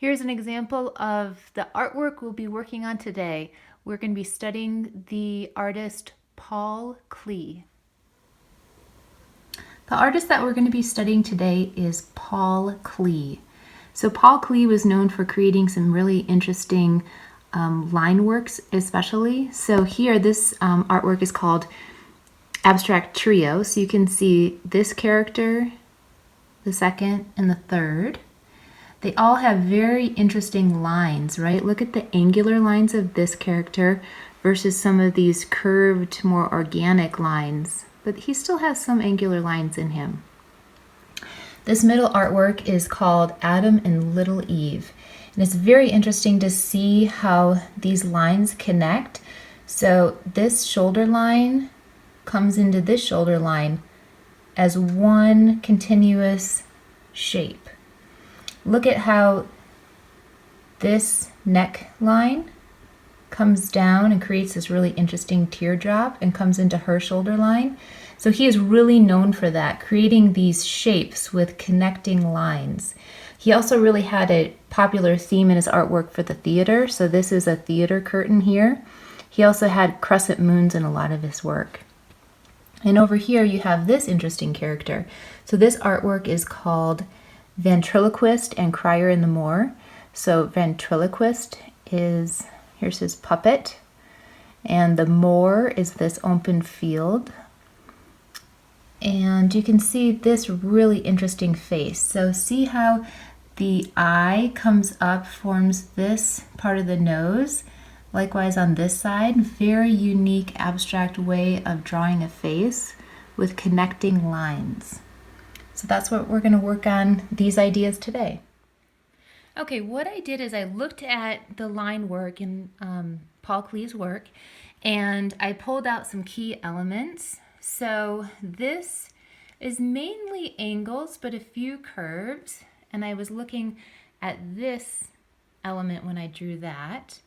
Here's an example of the artwork we'll be working on today. We're going to be studying the artist Paul Klee. The artist that we're going to be studying today is Paul Klee. So Paul Klee was known for creating some really interesting line works especially. So here this artwork is called Abstract Trio. So you can see this character, the second, and the third. They all have very interesting lines, right? Look at the angular lines of this character versus some of these curved, more organic lines. But he still has some angular lines in him. This middle artwork is called Adam and Little Eve. And it's very interesting to see how these lines connect. So this shoulder line comes into this shoulder line as one continuous shape. Look at how this neckline comes down and creates this really interesting teardrop and comes into her shoulder line. So he is really known for that, creating these shapes with connecting lines. He also really had a popular theme in his artwork for the theater. So this is a theater curtain here. He also had crescent moons in a lot of his work. And over here you have this interesting character. So this artwork is called Ventriloquist and Crier in the Moor. So ventriloquist is, here's his puppet, and the moor is this open field. And you can see this really interesting face. So see how the eye comes up, forms this part of the nose. Likewise on this side, very unique abstract way of drawing a face with connecting lines. So that's what we're going to work on, these ideas today. Okay, what I did is I looked at the line work in Paul Klee's work, and I pulled out some key elements. So this is mainly angles, but a few curves, and I was looking at this element when I drew that.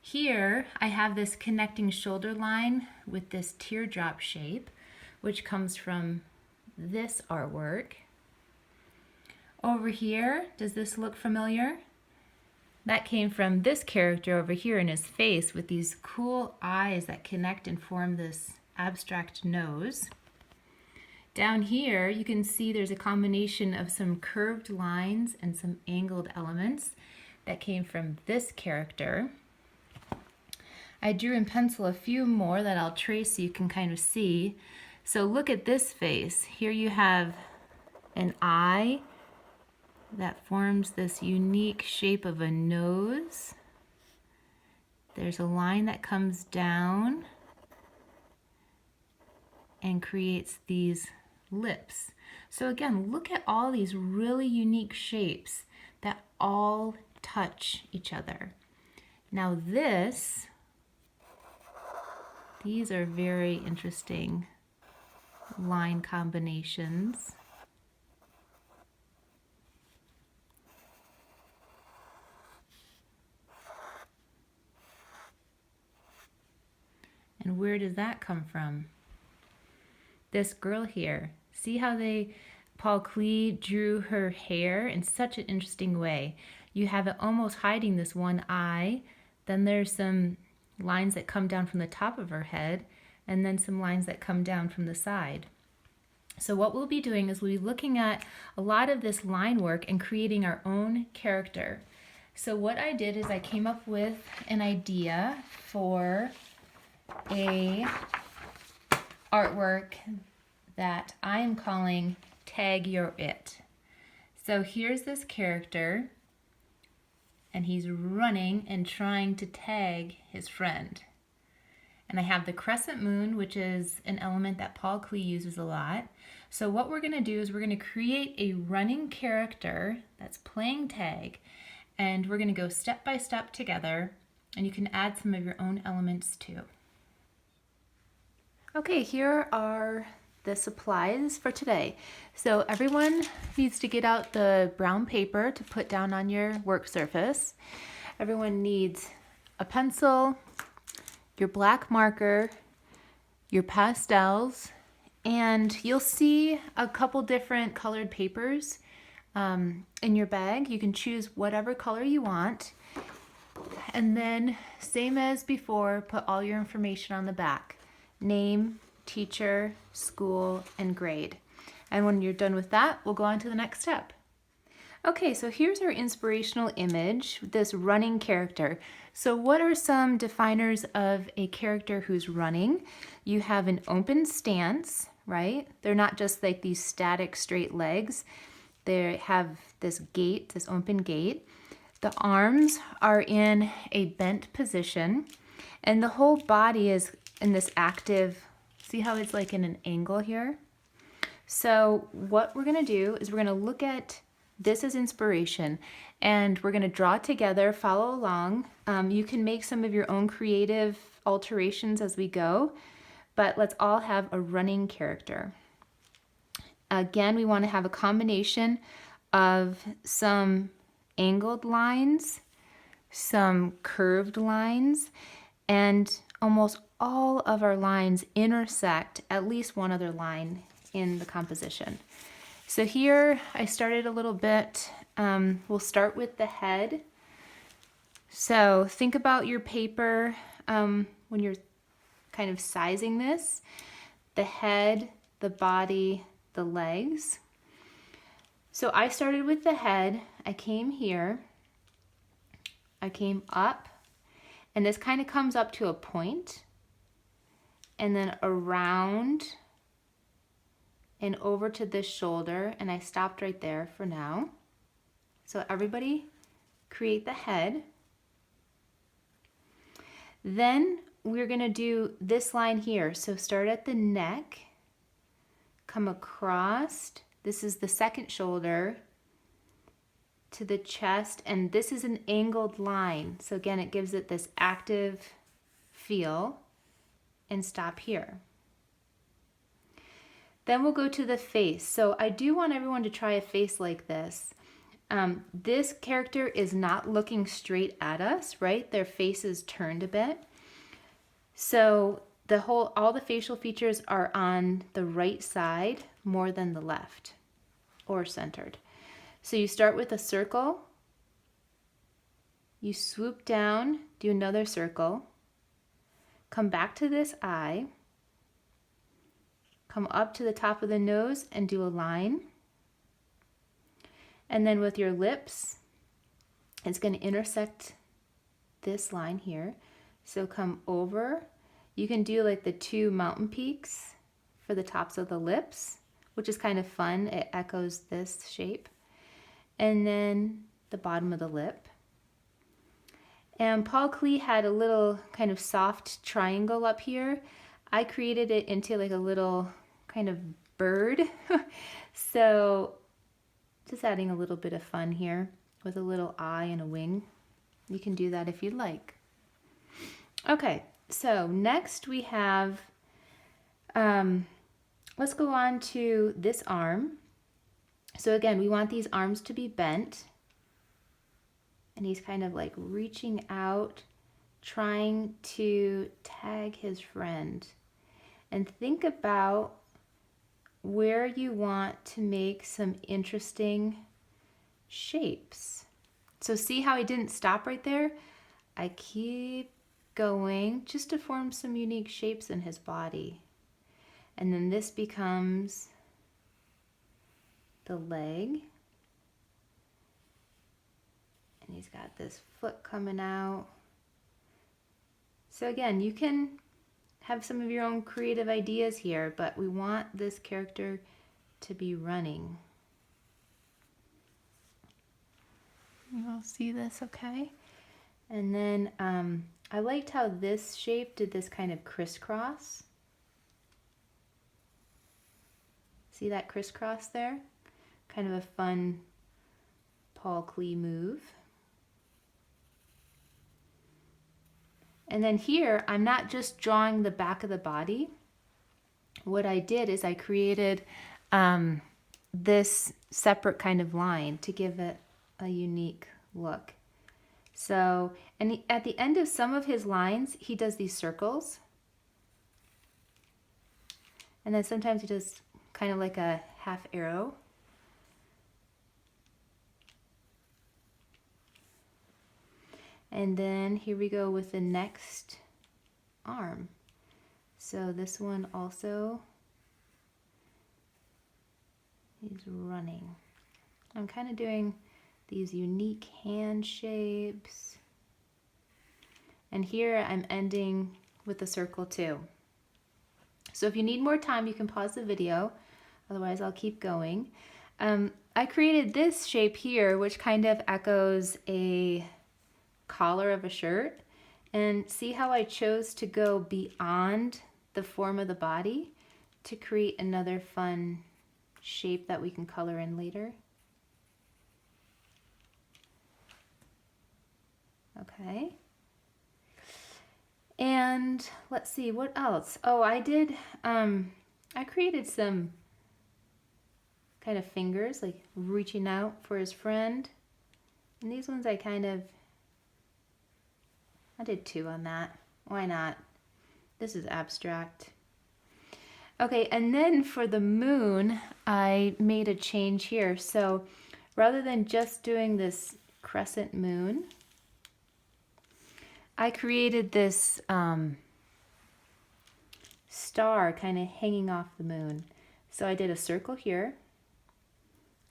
Here I have this connecting shoulder line with this teardrop shape, which comes from this artwork. Over here, does this look familiar? That came from this character over here in his face with these cool eyes that connect and form this abstract nose. Down here, you can see there's a combination of some curved lines and some angled elements that came from this character. I drew in pencil a few more that I'll trace so you can kind of see. So look at this face. Here you have an eye that forms this unique shape of a nose. There's a line that comes down and creates these lips. So again, look at all these really unique shapes that all touch each other. Now these are very interesting line combinations. And where does that come from? This girl here. See how Paul Klee drew her hair in such an interesting way. You have it almost hiding this one eye. Then there's some lines that come down from the top of her head, and then some lines that come down from the side. So what we'll be doing is we'll be looking at a lot of this line work and creating our own character. So what I did is I came up with an idea for a artwork that I am calling Tag Your It. So here's this character, and he's running and trying to tag his friend. And I have the crescent moon, which is an element that Paul Klee uses a lot. So what we're going to do is we're going to create a running character that's playing tag, and we're going to go step by step together, and you can add some of your own elements too. Okay, here are the supplies for today. So everyone needs to get out the brown paper to put down on your work surface. Everyone needs a pencil, your black marker, your pastels, and you'll see a couple different colored papers in your bag. You can choose whatever color you want. And then, same as before, put all your information on the back. Name, teacher, school, and grade. And when you're done with that, we'll go on to the next step. Okay, so here's our inspirational image, this running character. So what are some definers of a character who's running? You have an open stance, right? They're not just like these static straight legs. They have this gait, this open gait. The arms are in a bent position, and the whole body is in this active, see how it's like in an angle here? So what we're gonna do is we're gonna look at this as inspiration, and we're gonna draw together, follow along. You can make some of your own creative alterations as we go, but let's all have a running character. Again, we wanna have a combination of some angled lines, some curved lines, and almost all of our lines intersect at least one other line in the composition. So here I started a little bit, we'll start with the head. So think about your paper when you're kind of sizing this, the head, the body, the legs. So I started with the head, I came here, I came up, and this kind of comes up to a point, and then around and over to this shoulder, and I stopped right there for now. So everybody create the head. Then we're gonna do this line here. So start at the neck, come across, this is the second shoulder, to the chest, and this is an angled line. So again, it gives it this active feel, and stop here. Then we'll go to the face. So I do want everyone to try a face like this. This character is not looking straight at us, right? Their face is turned a bit. So all the facial features are on the right side more than the left or centered. So you start with a circle, you swoop down, do another circle, come back to this eye, come up to the top of the nose and do a line. And then with your lips, it's going to intersect this line here. So come over. You can do like the two mountain peaks for the tops of the lips, which is kind of fun. It echoes this shape. And then the bottom of the lip. And Paul Klee had a little kind of soft triangle up here. I created it into like a little kind of bird. So just adding a little bit of fun here with a little eye and a wing. You can do that if you'd like. Okay, so next we have, let's go on to this arm. So again, we want these arms to be bent. And he's kind of like reaching out, trying to tag his friend. And think about where you want to make some interesting shapes. So see how I didn't stop right there? I keep going just to form some unique shapes in his body. And then this becomes the leg. And he's got this foot coming out. So again, you can have some of your own creative ideas here, but we want this character to be running. You all see this okay? And then I liked how this shape did this kind of crisscross. See that crisscross there? Kind of a fun Paul Klee move. And then here, I'm not just drawing the back of the body. What I did is I created this separate kind of line to give it a unique look. So, and at the end of some of his lines, he does these circles. And then sometimes he does kind of like a half arrow. And then here we go with the next arm. So this one also is running. I'm kind of doing these unique hand shapes. And here I'm ending with a circle too. So if you need more time, you can pause the video. Otherwise, I'll keep going. I created this shape here, which kind of echoes a collar of a shirt. And see how I chose to go beyond the form of the body to create another fun shape that we can color in later. Okay. And let's see, what else? Oh, I created some kind of fingers, like reaching out for his friend. And these ones I did 2 on that. Why not? This is abstract. Okay, and then for the moon, I made a change here. So rather than just doing this crescent moon, I created this star kind of hanging off the moon. So I did a circle here,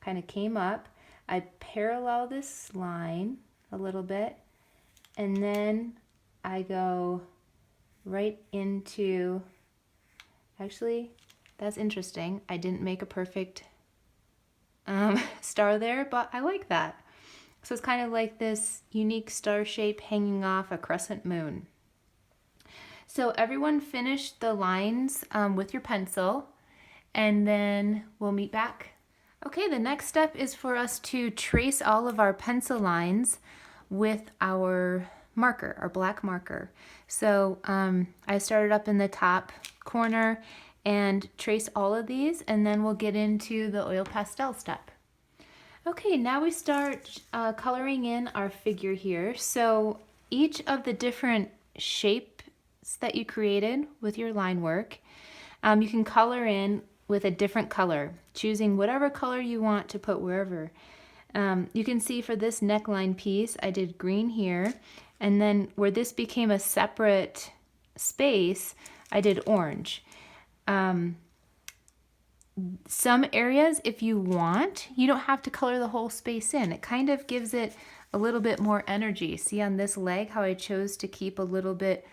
kind of came up. I parallel this line a little bit, and then I go right into, actually, that's interesting. I didn't make a perfect star there, but I like that. So it's kind of like this unique star shape hanging off a crescent moon. So everyone finish the lines with your pencil, and then we'll meet back. Okay, the next step is for us to trace all of our pencil lines with our marker, our black marker. So I started up in the top corner and trace all of these, and then we'll get into the oil pastel step. Okay, now we start coloring in our figure here. So each of the different shapes that you created with your line work, you can color in with a different color, choosing whatever color you want to put wherever. You can see for this neckline piece, I did green here, and then where this became a separate space, I did orange. Some areas, if you want, you don't have to color the whole space in. It kind of gives it a little bit more energy. See on this leg how I chose to keep a little bit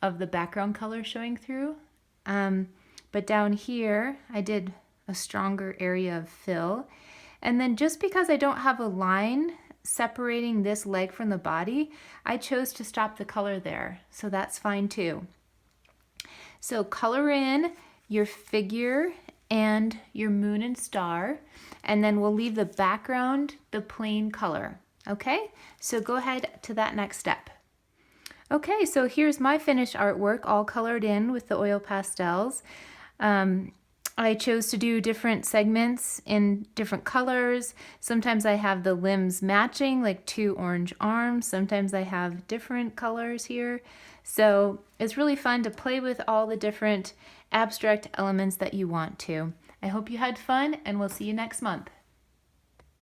of the background color showing through? But down here, I did a stronger area of fill. And then just because I don't have a line separating this leg from the body, I chose to stop the color there. So that's fine too. So color in your figure and your moon and star, and then we'll leave the background the plain color. Okay, so go ahead to that next step. Okay, so here's my finished artwork all colored in with the oil pastels. I chose to do different segments in different colors. Sometimes I have the limbs matching, like 2 orange arms. Sometimes I have different colors here. So it's really fun to play with all the different abstract elements that you want to. I hope you had fun, and we'll see you next month.